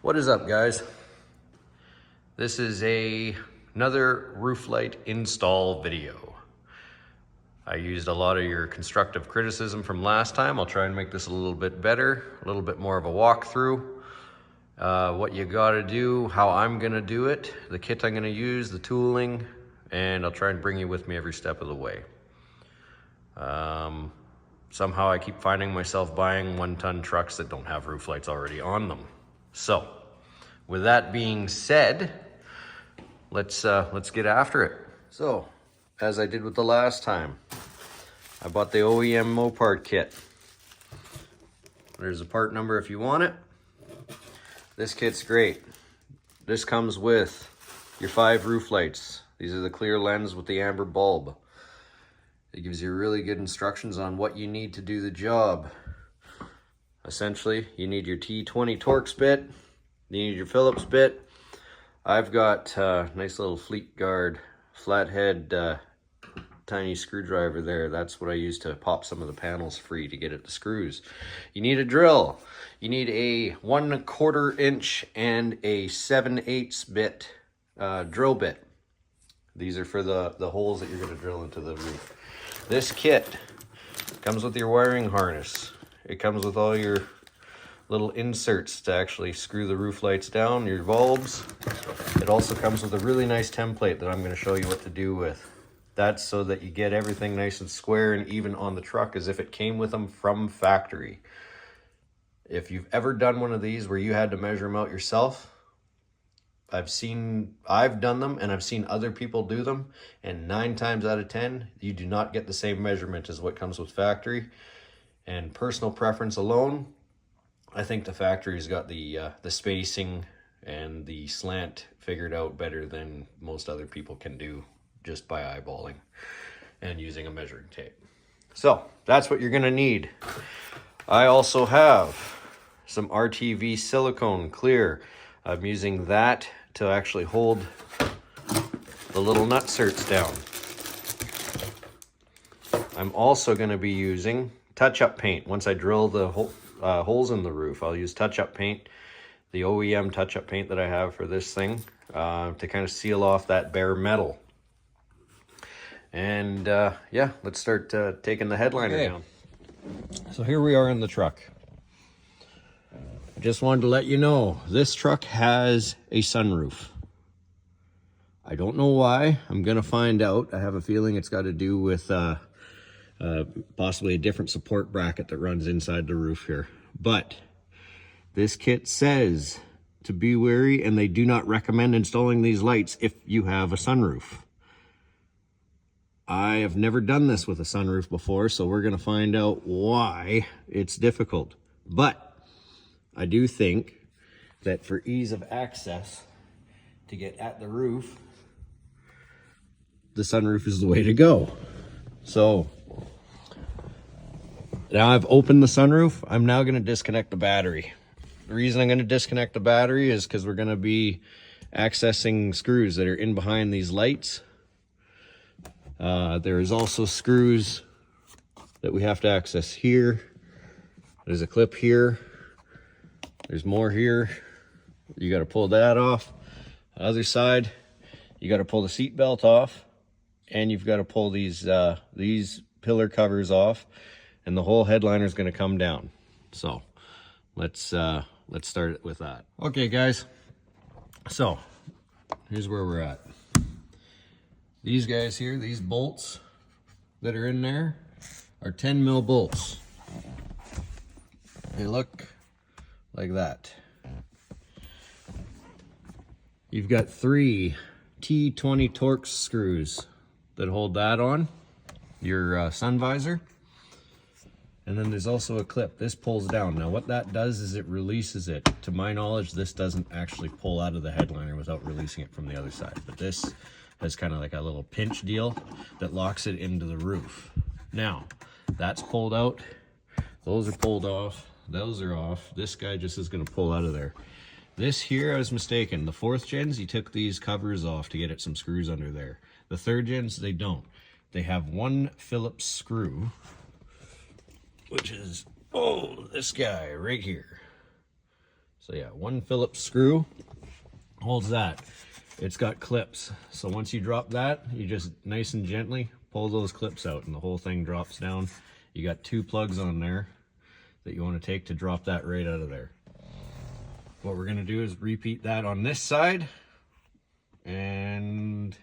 What is up, guys? This is another roof light install video. I used a lot of your constructive criticism from last time. I'll try and make this a little bit better, a little bit more of a walkthrough. What you gotta do, how I'm gonna do it, the kit I'm gonna use, the tooling, and I'll try and bring you with me every step of the way. Somehow I keep finding myself buying 1-ton trucks that don't have roof lights already on them. So, with that being said, let's get after it. So, as I did with the last time, I bought the OEM mopar kit. There's a part number if you want it. This kit's great. This comes with your 5 roof lights. These are the clear lens with the amber bulb. It gives you really good instructions on what you need to do the job. Essentially, you need your T20 Torx bit, you need your Phillips bit. I've got a nice little Fleet Guard flathead tiny screwdriver there. That's what I use to pop some of the panels free to get at the screws. You need a drill. You need a 1/4 inch and a 7/8 bit drill bit. These are for the holes that you're going to drill into the roof. This kit comes with your wiring harness. It comes with all your little inserts to actually screw the roof lights down, your bulbs. It also comes with a really nice template that I'm going to show you what to do with. That's so that you get everything nice and square and even on the truck as if it came with them from factory. If you've ever done one of these where you had to measure them out yourself, I've done them and I've seen other people do them, and 9 times out of 10 you do not get the same measurement as what comes with factory. And personal preference alone, I think the factory's got the spacing and the slant figured out better than most other people can do just by eyeballing and using a measuring tape. So that's what you're gonna need. I also have some RTV silicone clear. I'm using that to actually hold the little nutserts down. I'm also gonna be using touch-up paint. Once I drill the holes in the roof, I'll use touch-up paint, the OEM touch-up paint that I have for this thing, to kind of seal off that bare metal. And yeah, let's start taking the headliner down. So here we are in the truck. I just wanted to let you know, this truck has a sunroof. I don't know why. I'm gonna find out. I have a feeling it's got to do with possibly a different support bracket that runs inside the roof here. But this kit says to be wary, and they do not recommend installing these lights if you have a sunroof. I have never done this with a sunroof before, so we're going to find out why it's difficult. But I do think that for ease of access to get at the roof, the sunroof is the way to go. So now I've opened the sunroof. I'm now going to disconnect the battery. The reason I'm going to disconnect the battery is because we're going to be accessing screws that are in behind these lights. There is also screws that we have to access here. There's a clip here. There's more here. You got to pull that off. The other side, you got to pull the seat belt off, and you've got to pull these pillar covers off, and the whole headliner is going to come down. So let's start it with that. Okay, guys. So here's where we're at. These guys here, these bolts that are in there are 10 mil bolts. They look like that. You've got 3 T20 Torx screws that hold that on, your sun visor. And then there's also a clip. This pulls down. Now what that does is it releases it. To my knowledge, this doesn't actually pull out of the headliner without releasing it from the other side. But this has kind of like a little pinch deal that locks it into the roof. Now, that's pulled out. Those are pulled off. Those are off. This guy just is going to pull out of there. This here, I was mistaken. The 4th gens, you took these covers off to get at some screws under there. The 3rd gens, they don't. They have 1 Phillips screw, which is, oh, this guy right here. So yeah, 1 Phillips screw holds that. It's got clips. So once you drop that, you just nice and gently pull those clips out and the whole thing drops down. You got 2 plugs on there that you want to take to drop that right out of there. What we're going to do is repeat that on this side, and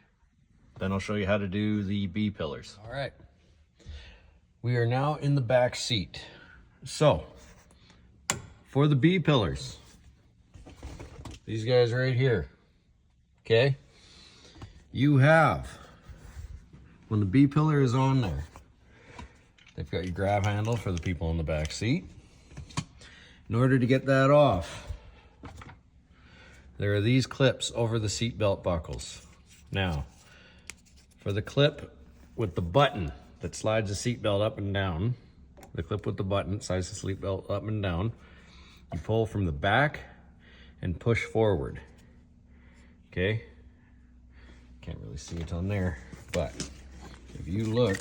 then I'll show you how to do the B pillars. All right. We are now in the back seat. So for the B pillars, these guys right here, okay? You have, when the B pillar is on there, they've got your grab handle for the people in the back seat. In order to get that off, there are these clips over the seat belt buckles. Now, for the clip with the button that slides the seat belt up and down, the clip with the button slides the seat belt up and down, you pull from the back and push forward. Okay? Can't really see it on there, but if you look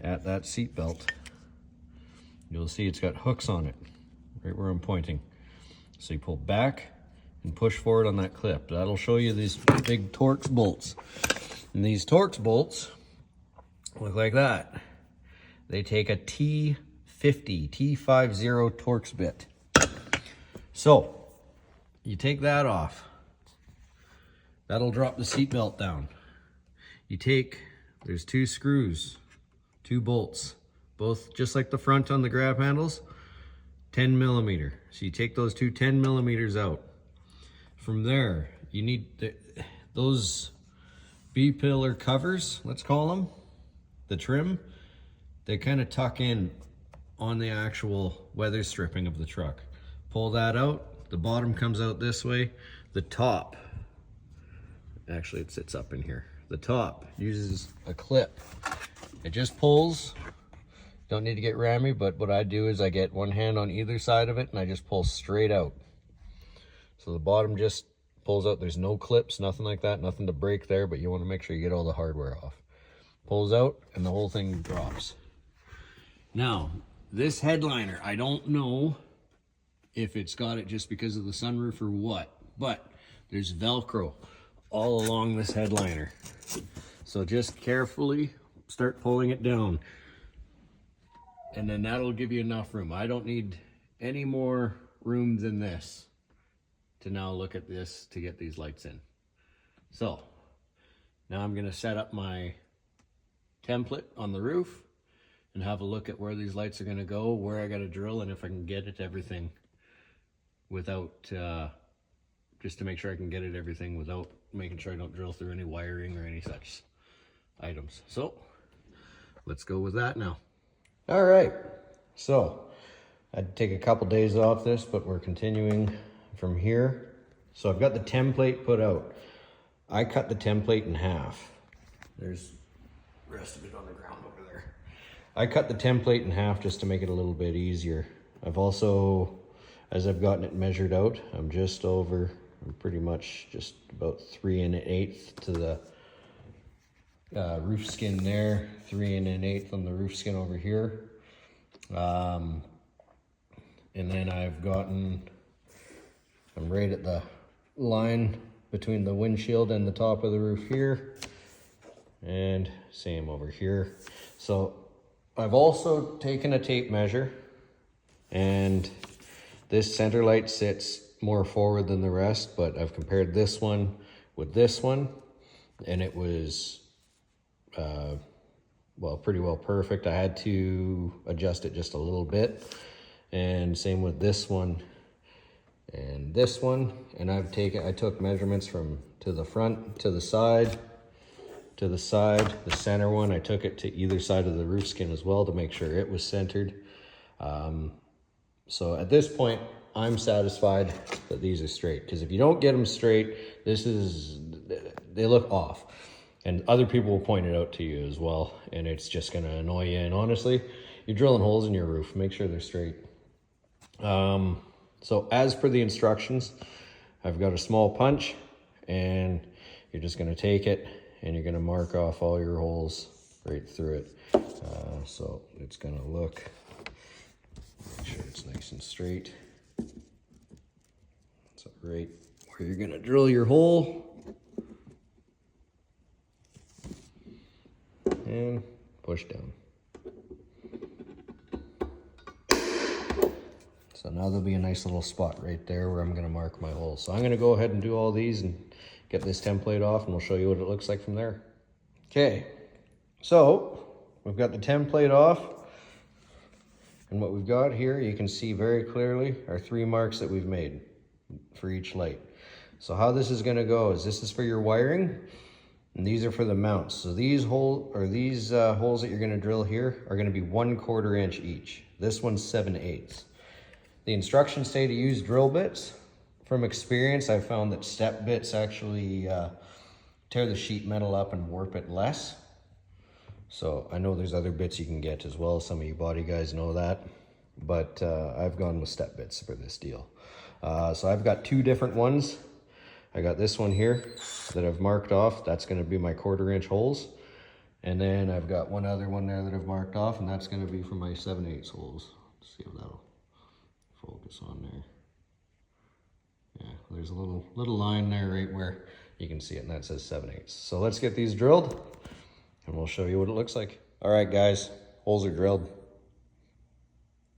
at that seat belt, you'll see it's got hooks on it, right where I'm pointing. So you pull back and push forward on that clip. That'll show you these big Torx bolts. And these Torx bolts look like that. They take a T50 Torx bit. So you take that off. That'll drop the seat belt down. You take, there's 2 screws, 2 bolts, both just like the front on the grab handles, 10 millimeter. So you take those 2 10 millimeters out. From there, you need those B pillar covers, let's call them, the trim, they kind of tuck in on the actual weather stripping of the truck. Pull that out, the bottom comes out this way, the top, actually it sits up in here. The top uses a clip. It just pulls, don't need to get rammy, but what I do is I get one hand on either side of it and I just pull straight out. So the bottom just pulls out. There's no clips, nothing like that, nothing to break there, but you want to make sure you get all the hardware off. Pulls out and the whole thing drops. Now, this headliner, I don't know if it's got it just because of the sunroof or what, but there's Velcro all along this headliner. So just carefully start pulling it down. And then that'll give you enough room. I don't need any more room than this to now look at this to get these lights in. So now I'm gonna set up my template on the roof and have a look at where these lights are gonna go, where I gotta drill, and if I can get it everything without, just to make sure I can get it everything without making sure I don't drill through any wiring or any such items. So let's go with that now. All right, so I'd take a couple days off this, but we're continuing from here. So I've got the template put out. I cut the template in half. There's the rest of it on the ground over there. I cut the template in half just to make it a little bit easier. I've also, as I've gotten it measured out, I'm pretty much just about 3 1/8 to the roof skin there, 3 1/8 on the roof skin over here. And then I'm right at the line between the windshield and the top of the roof here, and same over here. So I've also taken a tape measure, and this center light sits more forward than the rest, but I've compared this one with this one, and it was pretty well perfect. I had to adjust it just a little bit, and same with this one and this one. And I took measurements from to the front, to the side, the center one. I took it to either side of the roof skin as well to make sure it was centered. So at this point, I'm satisfied that these are straight, because if you don't get them straight, they look off. And other people will point it out to you as well, and it's just gonna annoy you. And honestly, you're drilling holes in your roof, make sure they're straight. So as per the instructions, I've got a small punch, and you're just gonna take it and you're gonna mark off all your holes right through it. So it's gonna look, make sure it's nice and straight. So right where you're gonna drill your hole. And push down. So now there'll be a nice little spot right there where I'm gonna mark my hole. So I'm gonna go ahead and do all these and get this template off, and we'll show you what it looks like from there. Okay, so we've got the template off. And what we've got here, you can see very clearly are 3 marks that we've made for each light. So how this is gonna go is this is for your wiring, and these are for the mounts. So these holes that you're gonna drill here are gonna be 1/4 inch each. This one's 7/8. The instructions say to use drill bits. From experience, I found that step bits actually tear the sheet metal up and warp it less. So I know there's other bits you can get as well. Some of you body guys know that, but I've gone with step bits for this deal. So I've got 2 different ones. I got this one here that I've marked off. That's gonna be my 1/4 inch holes. And then I've got one other one there that I've marked off, and that's gonna be for my 7/8 holes. Let's see if that'll focus on there. Yeah, there's a little line there right where you can see it, and that says 7/8. So let's get these drilled, and we'll show you what it looks like. All right, guys, holes are drilled.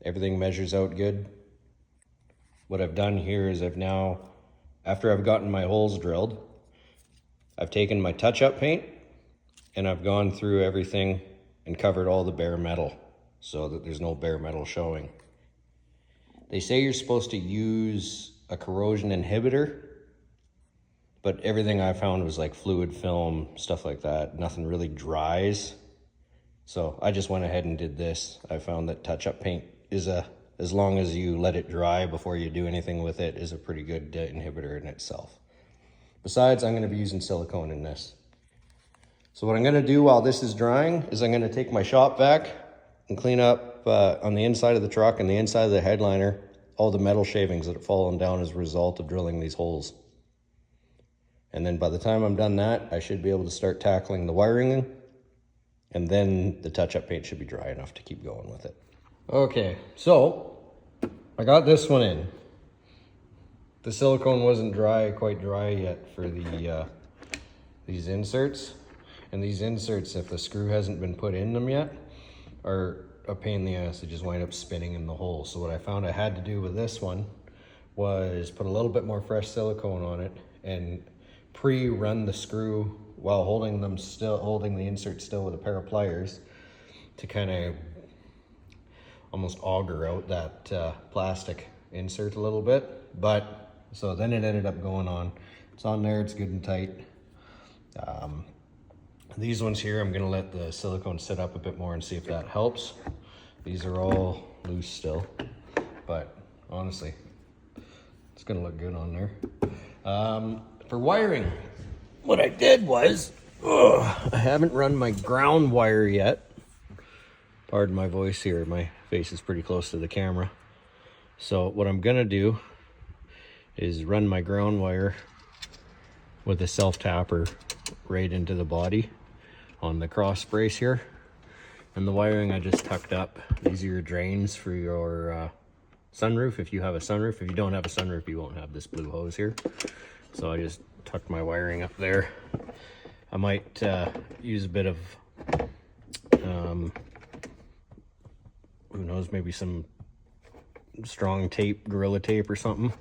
Everything measures out good. What I've done here is after I've gotten my holes drilled, I've taken my touch-up paint and I've gone through everything and covered all the bare metal so that there's no bare metal showing. They say you're supposed to use a corrosion inhibitor, but everything I found was like fluid film, stuff like that. Nothing really dries. So I just went ahead and did this. I found that touch-up paint is as long as you let it dry before you do anything with it, is a pretty good inhibitor in itself. Besides, I'm gonna be using silicone in this. So what I'm gonna do while this is drying is I'm gonna take my shop vac and clean up on the inside of the truck and the inside of the headliner, all the metal shavings that have fallen down as a result of drilling these holes. And then by the time I'm done that, I should be able to start tackling the wiring, and then the touch-up paint should be dry enough to keep going with it. Okay, so I got this one in. The silicone wasn't quite dry yet for these inserts. And these inserts, if the screw hasn't been put in them yet, are a pain in the ass. They just wind up spinning in the hole. So what I found I had to do with this one was put a little bit more fresh silicone on it and pre-run the screw while holding the insert still with a pair of pliers to kind of almost auger out that plastic insert a little bit. But so then it ended up going on. It's on there, it's good and tight. These ones here, I'm gonna let the silicone sit up a bit more and see if that helps. These are all loose still, but honestly, it's gonna look good on there. For wiring, what I did was, I haven't run my ground wire yet. Pardon my voice here, my face is pretty close to the camera. So what I'm gonna do is run my ground wire with a self-tapper right into the body on the cross brace here. And the wiring I just tucked up. These are your drains for your sunroof, if you have a sunroof. If you don't have a sunroof, you won't have this blue hose here. So I just tucked my wiring up there. I might use a bit of, who knows, maybe some strong tape, Gorilla Tape or something,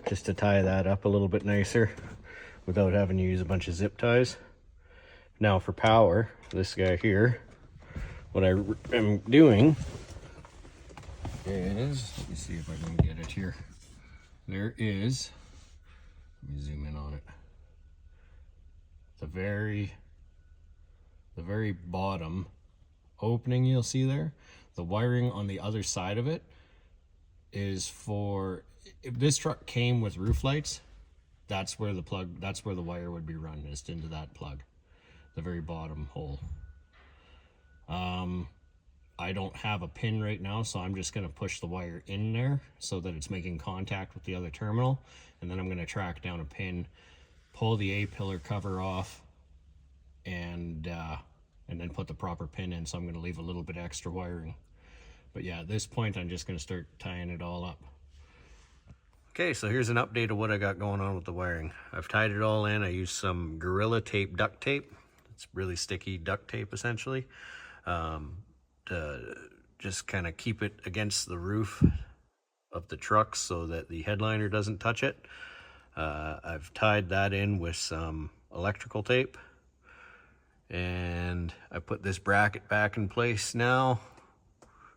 just to tie that up a little bit nicer without having to use a bunch of zip ties. Now for power, this guy here, what I am doing is, let me see if I can get it here. There is, let me zoom in on it. The very bottom opening you'll see there, the wiring on the other side of it is for, if this truck came with roof lights, that's where the wire would be run, just into that plug, the very bottom hole. I don't have a pin right now, so I'm just going to push the wire in there so that it's making contact with the other terminal, and then I'm going to track down a pin, pull the A-pillar cover off, and then put the proper pin in. So I'm going to leave a little bit extra wiring. But yeah, at this point I'm just going to start tying it all up. Okay, so here's an update of what I got going on with the wiring. I've tied it all in. I used some Gorilla Tape duct tape. It's really sticky duct tape essentially, to just kind of keep it against the roof of the truck so that the headliner doesn't touch it. I've tied that in with some electrical tape, and I put this bracket back in place now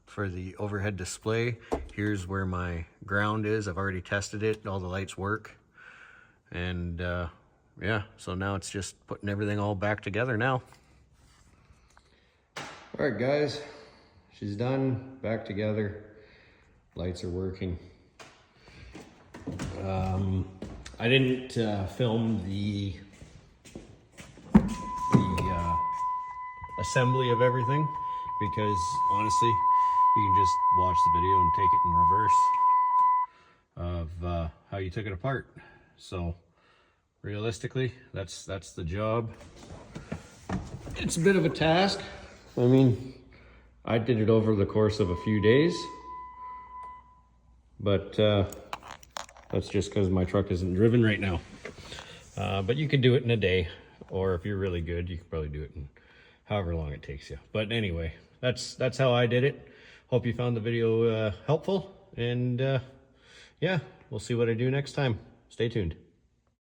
for the overhead display. Here's where my ground is. I've already tested it. All the lights work. And yeah, so now it's just putting everything all back together now. All right, guys, she's done, back together. Lights are working. I didn't film the assembly of everything because honestly, you can just watch the video and take it in reverse of how you took it apart. So realistically, that's the job. It's a bit of a task. I mean, I did it over the course of a few days, but that's just because my truck isn't driven right now. But you could do it in a day, or if you're really good, you could probably do it in however long it takes you. But anyway, that's how I did it. Hope you found the video helpful, and yeah, we'll see what I do next time. Stay tuned.